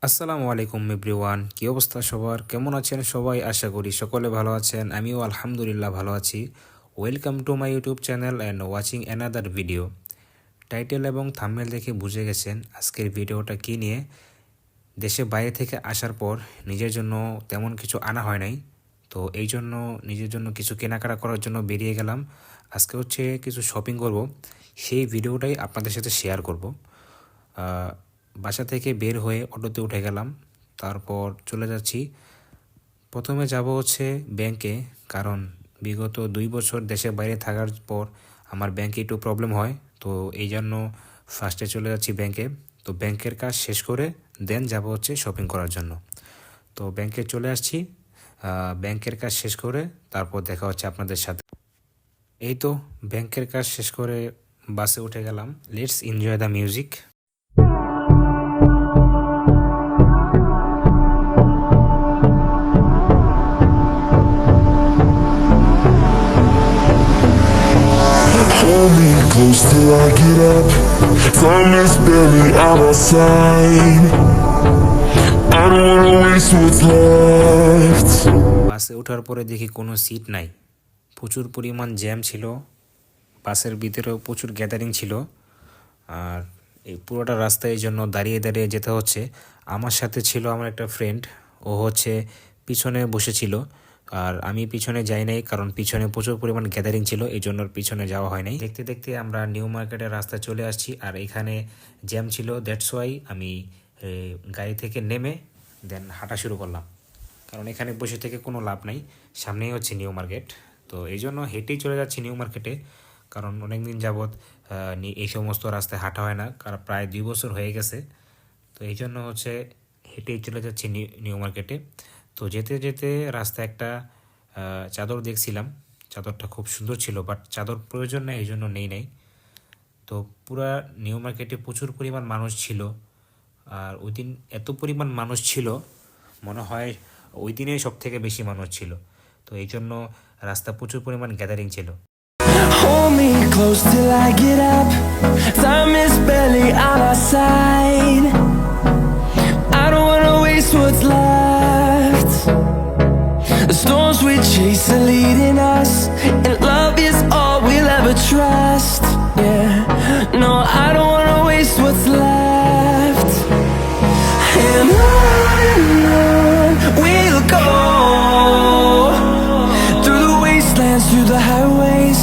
আসসালামু আলাইকুম এভরিওয়ান, কি অবস্থা সবার? কেমন আছেন সবাই? আশা করি সকলে ভালো আছেন। আমিও আলহামদুলিল্লাহ ভালো আছি। Welcome to my YouTube channel and watching another video. Title এবং থাম্বনেল দেখে বুঝে গেছেন আজকের ভিডিওটা কী নিয়ে। দেশে বাইরে থেকে আসার পর নিজের জন্য তেমন কিছু আনা হয় নাই, তো এই জন্য নিজের জন্য কিছু কেনাকাটা করার জন্য বেরিয়ে গেলাম। আজকে হচ্ছে কিছু শপিং করব, সেই ভিডিওটাই আপনাদের সাথে শেয়ার করব। বাসা থেকে বের হয়ে অটোতে উঠে গেলাম, তারপর চলে যাচ্ছি। প্রথমে যাব হচ্ছে ব্যাংকে, কারণ বিগত 2 বছর দেশের বাইরে থাকার পর আমার ব্যাংকে একটু প্রবলেম হয়, তো এই জন্য ফার্স্টে চলে যাচ্ছি ব্যাংকে। তো ব্যাংকের কাজ শেষ করে দেন যাব হচ্ছে শপিং করার জন্য। তো ব্যাংকে চলে আসছি, ব্যাংকের কাজ শেষ করে তারপর দেখা হচ্ছে আপনাদের সাথে। এই তো ব্যাংকের কাজ শেষ করে বাসে উঠে গেলাম। Let's enjoy the music. Hold me close till I get up. Time is barely on our side. I don't wanna waste what's left. বাসে ওঠার পরে দেখি কোনো সিট নাই, প্রচুর পরিমাণ জ্যাম ছিল, বাসের ভিতরেও প্রচুর গ্যাদারিং ছিল। আর এই পুরোটা রাস্তায় এই জন্য দাঁড়িয়ে দাঁড়িয়ে যেতে হচ্ছে। আমার সাথে ছিল আমার একটা ফ্রেন্ড, ও হচ্ছে পিছনে বসেছিল, আর আমি পিছনে যাই নাই কারণ পিছনে প্রচুর পরিমাণ গ্যাদারিং ছিল, এই জন্য পিছনে যাওয়া হয় নাই। দেখতে দেখতে আমরা নিউ মার্কেটের রাস্তায় চলে আসছি, আর এখানে জ্যাম ছিল, দ্যাটস ওয়াই আমি গাড়ি থেকে নেমে দেন হাঁটা শুরু করলাম, কারণ এখানে বসে থেকে কোনো লাভ নাই, সামনেই হচ্ছে নিউ মার্কেট। তো এই জন্য হেঁটেই চলে যাচ্ছি নিউ মার্কেটে, কারণ অনেক দিন যাবৎ এই সমস্ত রাস্তায় হাঁটা হয় না, কারণ প্রায় 2 বছর হয়ে গেছে। তো এই জন্য হচ্ছে হেঁটেই চলে যাচ্ছি নিউ মার্কেটে। তো যেতে যেতে রাস্তায় একটা চাদর দেখছিলাম, চাদরটা খুব সুন্দর ছিল, বাট চাদর প্রয়োজন নেই এই জন্য নেই নাই। তো পুরা নিউ মার্কেটে প্রচুর পরিমাণ মানুষ ছিল, আর ওই দিন এত পরিমাণ মানুষ ছিল, মনে হয় ওই দিনে সব থেকে বেশি মানুষ ছিল, তো এই জন্য রাস্তা প্রচুর পরিমাণ গ্যাদারিং ছিল। Hold me close till I get up. Time is barely on our side. I don't wanna waste what's left. The storms we chase are leading us, and love is all we'll ever trust. Yeah, no, I don't wanna waste what's left. And on we'll go, through the wastelands, through the highways,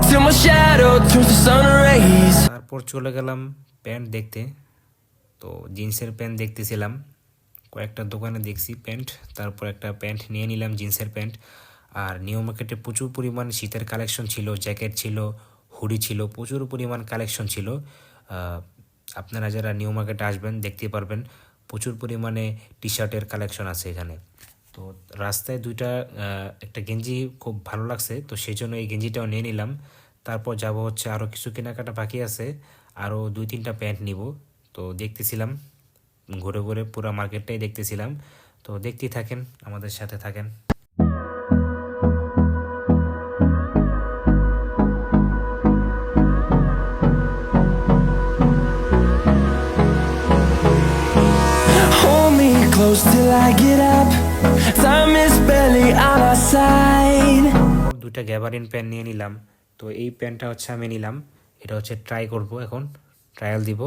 till my shadow turns to sun rays. তারপর চলে গেলাম pant দেখতে। তো জিন্সের pant দেখতেছিলাম, কয়েকটা দোকানে দেখছি প্যান্ট, তারপর একটা প্যান্ট নিয়ে নিলাম, জিন্সের প্যান্ট। আর নিউ মার্কেটে প্রচুর পরিমাণ শীতের কালেকশন ছিল, জ্যাকেট ছিল, হুডি ছিল, প্রচুর পরিমাণ কালেকশন ছিল। আপনারা যারা নিউ মার্কেটে আসবেন দেখতে পারবেন প্রচুর পরিমাণে টি শার্টের কালেকশন আছে এখানে। তো রাস্তায় একটা গেঞ্জি খুব ভালো লাগছে, তো সেই জন্য এই গেঞ্জিটাও নিয়ে নিলাম। তারপর যাব হচ্ছে আরও কিছু কেনাকাটা বাকি আছে, আরও 2-3টা প্যান্ট নিব। তো দেখতেছিলাম, ঘুরে ঘুরে পুরো মার্কেটটাই দেখতেছিলাম। তো দেখতেই থাকেন, আমাদের সাথে থাকেন। Hold me close till I get up. Time is barely on our side. 2টা গ্যাবারিন প্যান্ট নিয়ে নিলাম। তো এই প্যান্টটা হচ্ছে আমি নিলাম, এটা হচ্ছে ট্রাই করব, এখন ট্রায়াল দিব,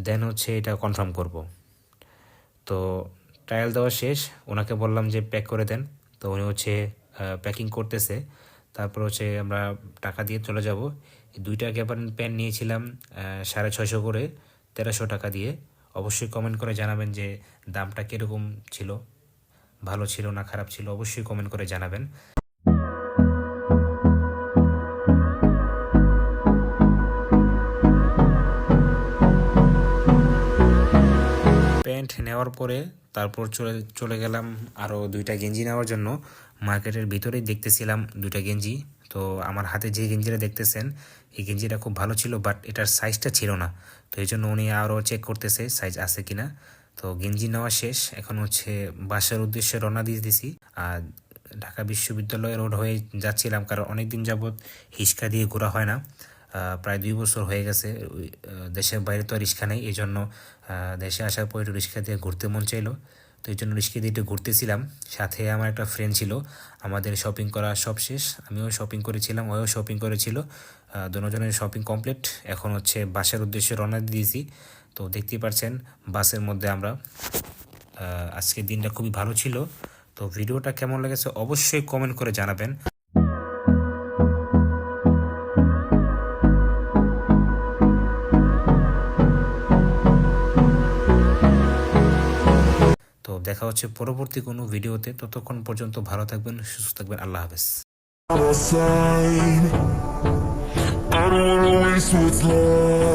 দেন হচ্ছে এটা কনফার্ম করব। তো ট্রায়াল দেওয়া শেষ, ওনাকে বললাম যে প্যাক করে দেন, তো উনি হচ্ছে প্যাকিং করতেছে। তারপর হচ্ছে আমরা টাকা দিয়ে চলে যাব। এই 2টা গ্যাবারিন প্যান্ট নিয়েছিলাম 650 করে, 1300 টাকা দিয়ে। অবশ্যই কমেন্ট করে জানাবেন যে দামটা কীরকম ছিল, ভালো ছিল না খারাপ ছিল, অবশ্যই কমেন্ট করে জানাবেন। প্যান্ট নেওয়ার পরে তারপর চলে গেলাম আরও 2টা গেঞ্জি নেওয়ার জন্য। মার্কেটের ভিতরেই দেখতেছিলাম 2টা গেঞ্জি। তো আমার হাতে যে গেঞ্জিটা দেখতেছেন, এই গেঞ্জিটা খুব ভালো ছিল, বাট এটার সাইজটা ছিল না, তো এই জন্য উনি আরও চেক করতেছে সাইজ আছে কিনা। তো গেঞ্জি নেওয়া শেষ, এখন হচ্ছে বাসার উদ্দেশ্যে রওনা দিয়ে দিছি। আর ঢাকা বিশ্ববিদ্যালয় রোড হয়ে যাচ্ছিলাম, কারণ অনেক দিন যাবৎ হিসকা দিয়ে ঘোরা হয় না। প্রায় 2 বছর হয়ে গেছে। দেশের বাইরে তো আর রিক্সা নেই, এই জন্য দেশে আসার পর একটু রিক্সা দিয়ে ঘুরতে মন চাইলো, তো এই জন্য রিক্সা দিয়ে একটু ঘুরতেছিলাম। সাথে আমার একটা ফ্রেন্ড ছিল। আমাদের শপিং করা সব শেষ, আমিও শপিং করেছিলাম, ওও শপিং করেছিল। দুজনের শপিং কমপ্লিট। এখন হচ্ছে বাসার উদ্দেশ্যে রওনা দিয়েছি। তো দেখতেই পাচ্ছেন বাসের মধ্যে আমরা। আজকের দিনটা খুবই ভালো ছিল। তো ভিডিওটা কেমন লেগেছে অবশ্যই কমেন্ট করে জানাবেন। তো দেখা হচ্ছে পরবর্তী কোনো ভিডিওতে। ততক্ষণ পর্যন্ত ভালো থাকবেন, সুস্থ থাকবেন। আল্লাহ হাফেজ। By my side. I don't wanna waste what's left.